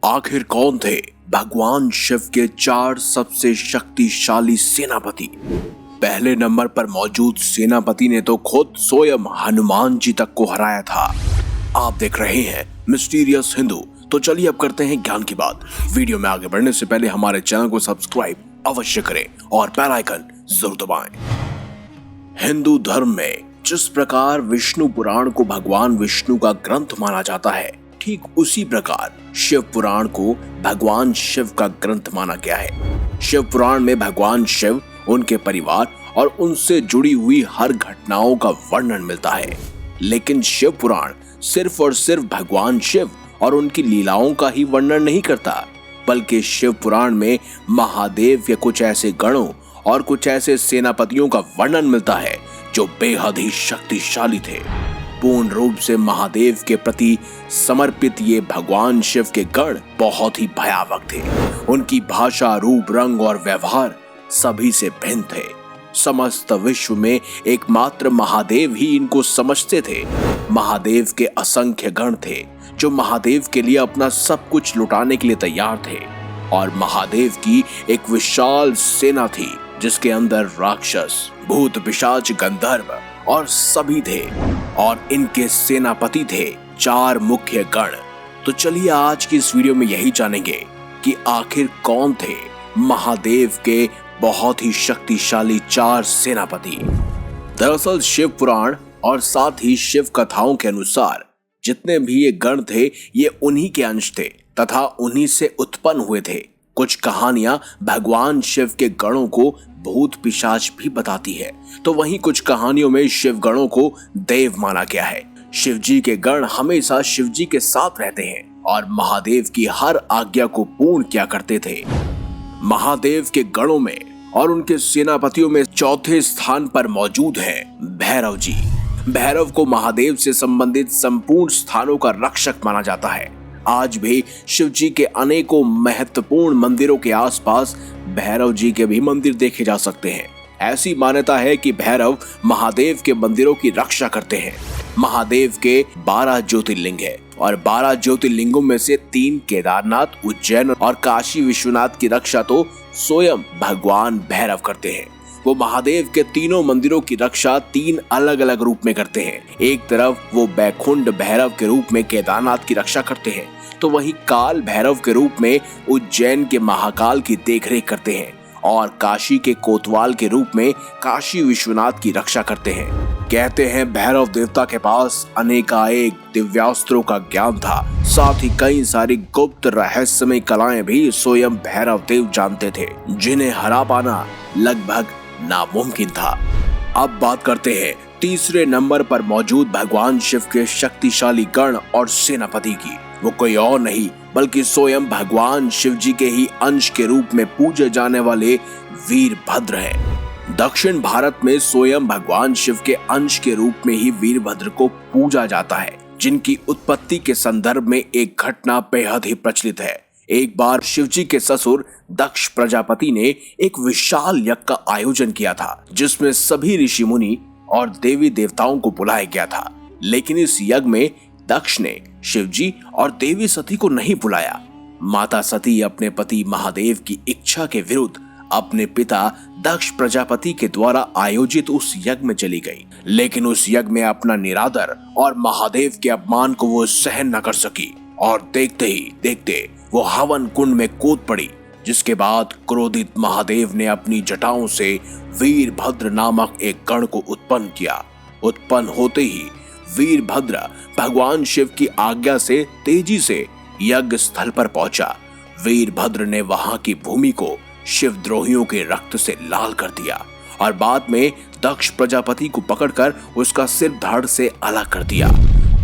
आखिर कौन थे भगवान शिव के 4 सबसे शक्तिशाली सेनापति? पहले नंबर पर मौजूद सेनापति ने तो खुद स्वयं हनुमान जी तक को हराया था। आप देख रहे हैं मिस्टीरियस हिंदू। तो चलिए अब करते हैं ज्ञान की बात। वीडियो में आगे बढ़ने से पहले हमारे चैनल को सब्सक्राइब अवश्य करें और बेल आइकन जरूर दबाएं। हिंदू धर्म में जिस प्रकार विष्णु पुराण को भगवान विष्णु का ग्रंथ माना जाता है, ठीक उसी प्रकार शिव पुराण को भगवान शिव का ग्रंथ माना गया है। शिव पुराण में भगवान शिव, उनके परिवार और उनसे जुड़ी हुई हर घटनाओं का वर्णन मिलता है। लेकिन शिव पुराण सिर्फ और सिर्फ भगवान शिव और उनकी लीलाओं का ही वर्णन नहीं करता, बल्कि शिव पुराण में महादेव के कुछ ऐसे गणों और कुछ ऐसे सेनापतियों का वर्णन मिलता है जो बेहद ही शक्तिशाली थे। पूर्ण रूप से महादेव के प्रति समर्पित ये भगवान शिव के गण बहुत ही भयावह थे। उनकी भाषा, रूप, रंग और व्यवहार सभी से भिन्न थे। समस्त विश्व में एकमात्र महादेव ही इनको समझते थे। महादेव के असंख्य गण थे जो महादेव के लिए अपना सब कुछ लुटाने के लिए तैयार थे, और महादेव की एक विशाल सेना थी जिसके अंदर राक्षस, भूत, पिशाच, गंधर्व और सभी थे, और इनके सेनापति थे 4 मुख्य गण। तो चलिए आज की इस वीडियो में यही जानेंगे कि आखिर कौन थे महादेव के बहुत ही शक्तिशाली 4 सेनापति। दरअसल शिव पुराण और साथ ही शिव कथाओं के अनुसार जितने भी ये गण थे ये उन्हीं के अंश थे तथा उन्हीं से उत्पन्न हुए थे। कुछ कहानियां भगवान शिव के गणों को भूत पिशाच भी बताती है, तो वहीं कुछ कहानियों में शिव गणों को देव माना गया है। शिव जी के गण हमेशा शिव जी के साथ रहते हैं और महादेव की हर आज्ञा को पूर्ण किया करते थे। महादेव के गणों में और उनके सेनापतियों में चौथे स्थान पर मौजूद है भैरव जी। भैरव को महादेव से संबंधित संपूर्ण स्थानों का रक्षक माना जाता है। आज भी शिव जी के अनेकों महत्वपूर्ण मंदिरों के आसपास भैरव जी के भी मंदिर देखे जा सकते हैं। ऐसी मान्यता है कि भैरव महादेव के मंदिरों की रक्षा करते हैं। महादेव के 12 ज्योतिर्लिंग है और 12 ज्योतिर्लिंगों में से 3 केदारनाथ, उज्जैन और काशी विश्वनाथ की रक्षा तो स्वयं भगवान भैरव करते हैं। वो महादेव के तीनों मंदिरों की रक्षा 3 अलग अलग रूप में करते हैं। एक तरफ वो बैकुंठ भैरव के रूप में केदारनाथ की रक्षा करते हैं, तो वहीं काल भैरव के रूप में उज्जैन के महाकाल की देखरेख करते हैं, और काशी के कोतवाल के रूप में काशी विश्वनाथ की रक्षा करते हैं। कहते हैं भैरव देवता के पास अनेकानेक दिव्यास्त्रों का ज्ञान था, साथ ही कई सारी गुप्त रहस्यमय कलाएं भी स्वयं भैरव देव जानते थे, जिन्हें हरा पाना लगभग नामुमकिन था। अब बात करते हैं तीसरे नंबर पर मौजूद भगवान शिव के शक्तिशाली गण और सेनापति की। वो कोई और नहीं बल्कि स्वयं भगवान शिव जी के ही अंश के रूप में पूजे जाने वाले वीरभद्र हैं। दक्षिण भारत में स्वयं भगवान शिव के अंश के रूप में ही वीरभद्र को पूजा जाता है, जिनकी उत्पत्ति के संदर्भ में एक घटना बेहद ही प्रचलित है। एक बार शिवजी के ससुर दक्ष प्रजापति ने एक विशाल यज्ञ का आयोजन किया था, जिसमें सभी ऋषि मुनि और देवी देवताओं को बुलाया गया था। लेकिन इस यज्ञ में दक्ष ने शिवजी और देवी सती को नहीं बुलाया। माता सती अपने पति महादेव की इच्छा के विरुद्ध अपने पिता दक्ष प्रजापति के द्वारा आयोजित उस यज्ञ में चली गई, लेकिन उस यज्ञ में अपना निरादर और महादेव के अपमान को वो सहन न कर सकी, और देखते ही देखते वो हवन कुंड में कूद पड़ी, जिसके बाद क्रोधित महादेव ने अपनी जटाओं से वीरभद्र नामक एक गण को उत्पन्न किया। उत्पन्न होते ही वीरभद्र भगवान शिव की आज्ञा से तेजी से यज्ञ स्थल पर पहुंचा। वीरभद्र ने वहां की भूमि को शिवद्रोहियों के रक्त से लाल कर दिया और बाद में दक्ष प्रजापति को पकड़कर उसका सिर धड़ से अलग कर दिया।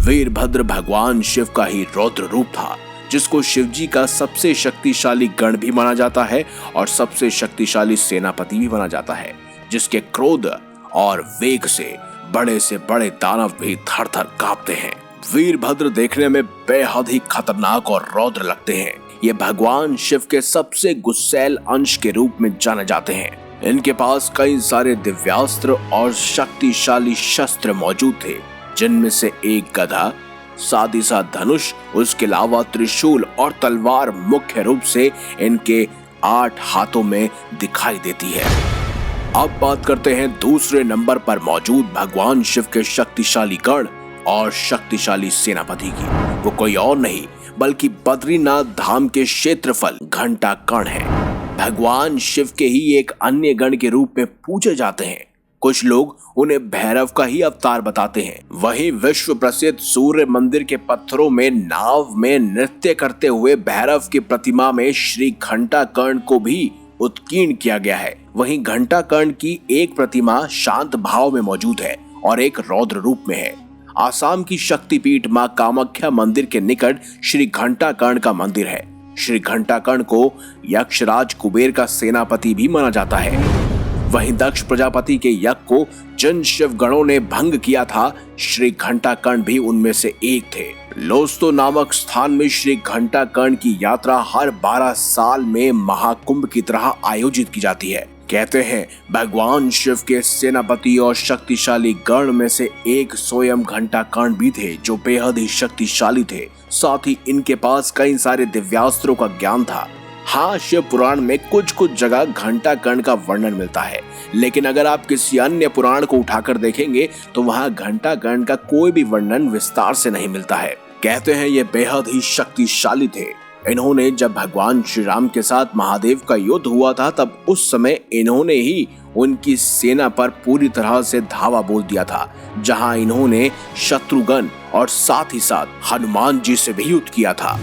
वीरभद्र भगवान शिव का ही रौद्र रूप था, जिसको शिवजी का सबसे शक्तिशाली गण भी माना जाता है और सबसे शक्तिशाली सेनापति भी माना जाता है, जिसके क्रोध और वेग से बड़े दानव भी थर थर कांपते हैं। वीरभद्र देखने में बेहद ही खतरनाक और रौद्र लगते हैं। ये भगवान शिव के सबसे गुस्सैल अंश के रूप में जाने जाते हैं। इनके पास कई सारे दिव्यास्त्र और शक्तिशाली शस्त्र मौजूद थे, जिनमें से एक गदा, साथ ही साथ धनुष, उसके अलावा त्रिशूल और तलवार मुख्य रूप से इनके 8 हाथों में दिखाई देती है। अब बात करते हैं दूसरे नंबर पर मौजूद भगवान शिव के शक्तिशाली गण और शक्तिशाली सेनापति की। वो कोई और नहीं बल्कि बद्रीनाथ धाम के क्षेत्रफल घंटाकर्ण है। भगवान शिव के ही एक अन्य गण के रूप में पूजे जाते हैं। कुछ लोग उन्हें भैरव का ही अवतार बताते हैं। वहीं विश्व प्रसिद्ध सूर्य मंदिर के पत्थरों में नाव में नृत्य करते हुए भैरव की प्रतिमा में श्री घंटाकर्ण को भी उत्कीर्ण किया गया है। वहीं घंटाकर्ण की एक प्रतिमा शांत भाव में मौजूद है और एक रौद्र रूप में है। आसाम की शक्तिपीठ मां कामाख्या मंदिर के निकट श्री घंटाकर्ण का मंदिर है। श्री घंटाकर्ण को यक्षराज कुबेर का सेनापति भी माना जाता है। वहीं दक्ष प्रजापति के यज्ञ को जिन शिव गणों ने भंग किया था, श्री घंटाकर्ण भी उनमें से एक थे। लोस्तो नामक स्थान में श्री घंटाकर्ण की यात्रा हर 12 साल में महाकुंभ की तरह आयोजित की जाती है। कहते हैं भगवान शिव के सेनापति और शक्तिशाली गण में से एक स्वयं घंटाकर्ण भी थे, जो बेहद ही शक्तिशाली थे। साथ ही इनके पास कई सारे दिव्यास्त्रों का ज्ञान था। हाँ, शिव पुराण में कुछ जगह घंटाकर्ण का वर्णन मिलता है, लेकिन अगर आप किसी अन्य पुराण को उठाकर देखेंगे तो वहाँ घंटाकर्ण का कोई भी वर्णन विस्तार से नहीं मिलता है। कहते हैं ये बेहद ही शक्तिशाली थे। इन्होंने जब भगवान श्री राम के साथ महादेव का युद्ध हुआ था, तब उस समय इन्होंने ही उनकी सेना पर पूरी तरह से धावा बोल दिया था, जहां इन्होंने शत्रुघ्न और साथ ही साथ हनुमान जी से भी युद्ध किया था।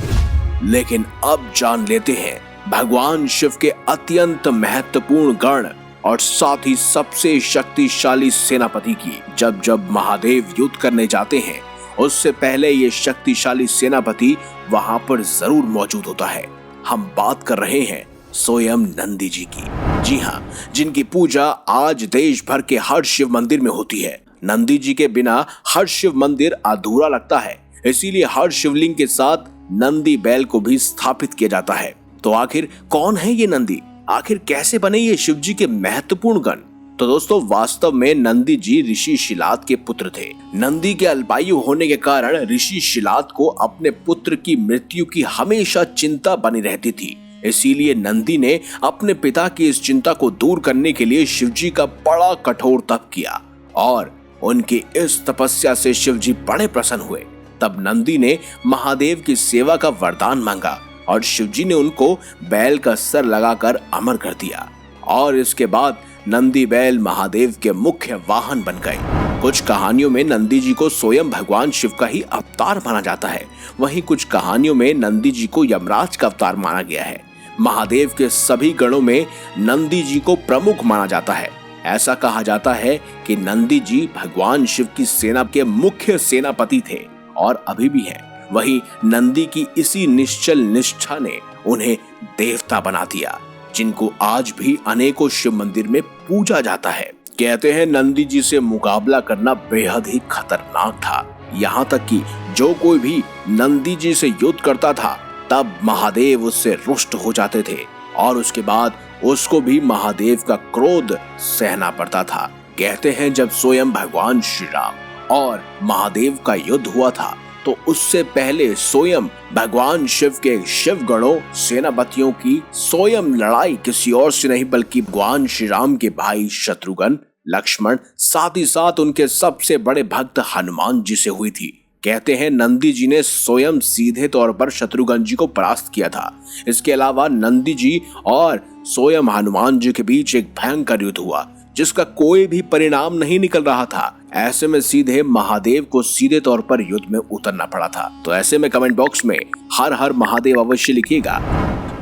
लेकिन अब जान लेते हैं भगवान शिव के अत्यंत महत्वपूर्ण गण और साथ ही सबसे शक्तिशाली सेनापति की। जब महादेव युद्ध करने जाते हैं, उससे पहले ये शक्तिशाली सेनापति वहां पर जरूर मौजूद होता है। हम बात कर रहे हैं स्वयं नंदी जी की। जी हाँ, जिनकी पूजा आज देश भर के हर शिव मंदिर में होती है। नंदी जी के बिना हर शिव मंदिर अधूरा लगता है, इसीलिए हर शिवलिंग के साथ नंदी बैल को भी स्थापित किया जाता है। तो आखिर कौन है ये नंदी? आखिर कैसे बने ये शिव जी के महत्वपूर्ण गण? तो दोस्तों, वास्तव में नंदी जी ऋषि शिलाद के पुत्र थे। नंदी के अल्पायु होने के कारण ऋषि शिलाद को अपने पुत्र की मृत्यु की हमेशा चिंता बनी रहती थी। इसीलिए नंदी ने अपने पिता की इस चिंता को दूर करने के लिए शिव जी का बड़ा कठोर तप किया और उनकी इस तपस्या से शिव जी बड़े प्रसन्न हुए। तब नंदी ने महादेव की सेवा का वरदान मांगा और शिवजी ने उनको बैल का सर लगाकर अमर कर दिया और इसके बाद नंदी बैल महादेव के मुख्य वाहन बन गए। कुछ कहानियों में नंदी जी को स्वयं भगवान शिव का ही अवतार माना जाता है। वहीं कुछ कहानियों में नंदी जी को यमराज का अवतार माना गया है। महादेव के सभी गणों में नंदी जी को प्रमुख माना जाता है। ऐसा कहा जाता है कि नंदी जी भगवान शिव की सेना के मुख्य सेनापति थे और अभी भी हैं। वहीं नंदी की इसी निश्चल निष्ठा ने उन्हें देवता बना दिया, जिनको आज भी अनेकों शिव मंदिर में पूजा जाता है। कहते हैं नंदी जी से मुकाबला करना बेहद ही खतरनाक था। यहाँ तक कि जो कोई भी नंदी जी से युद्ध करता था, तब महादेव उससे रुष्ट हो जाते थे और उसके बाद उसको भी महादेव का क्रोध सहना पड़ता था। कहते हैं जब स्वयं भगवान श्री राम और महादेव का युद्ध हुआ था, तो उससे पहले स्वयं भगवान शिव के शिव गणों सेनापतियों की स्वयं लड़ाई किसी और से नहीं बल्कि भगवान श्री राम के भाई शत्रुघ्न, लक्ष्मण, साथ ही साथ उनके सबसे बड़े भक्त हनुमान जी से हुई थी। कहते हैं नंदी जी ने स्वयं सीधे तौर पर शत्रुघ्न जी को परास्त किया था। इसके अलावा नंदी जी और स्वयं हनुमान जी के बीच एक भयंकर युद्ध हुआ, जिसका कोई भी परिणाम नहीं निकल रहा था। ऐसे में सीधे महादेव को सीधे तौर पर युद्ध में उतरना पड़ा था। तो ऐसे में कमेंट बॉक्स में हर हर महादेव अवश्य लिखिएगा।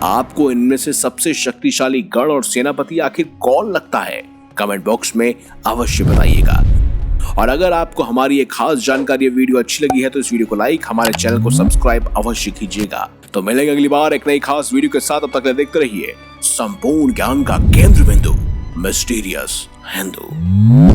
आपको इनमें से सबसे शक्तिशाली गण और सेनापति आखिर कौन लगता है? कमेंट बॉक्स में अवश्य बताइएगा। और अगर आपको हमारी ये खास जानकारी वीडियो अच्छी लगी है तो इस वीडियो को लाइक, हमारे चैनल को सब्सक्राइब अवश्य कीजिएगा। तो मिलेंगे अगली बार एक नई खास वीडियो के साथ। अब तक देखते रहिए संपूर्ण ज्ञान का केंद्र बिंदु मिस्टीरियस हिंदू।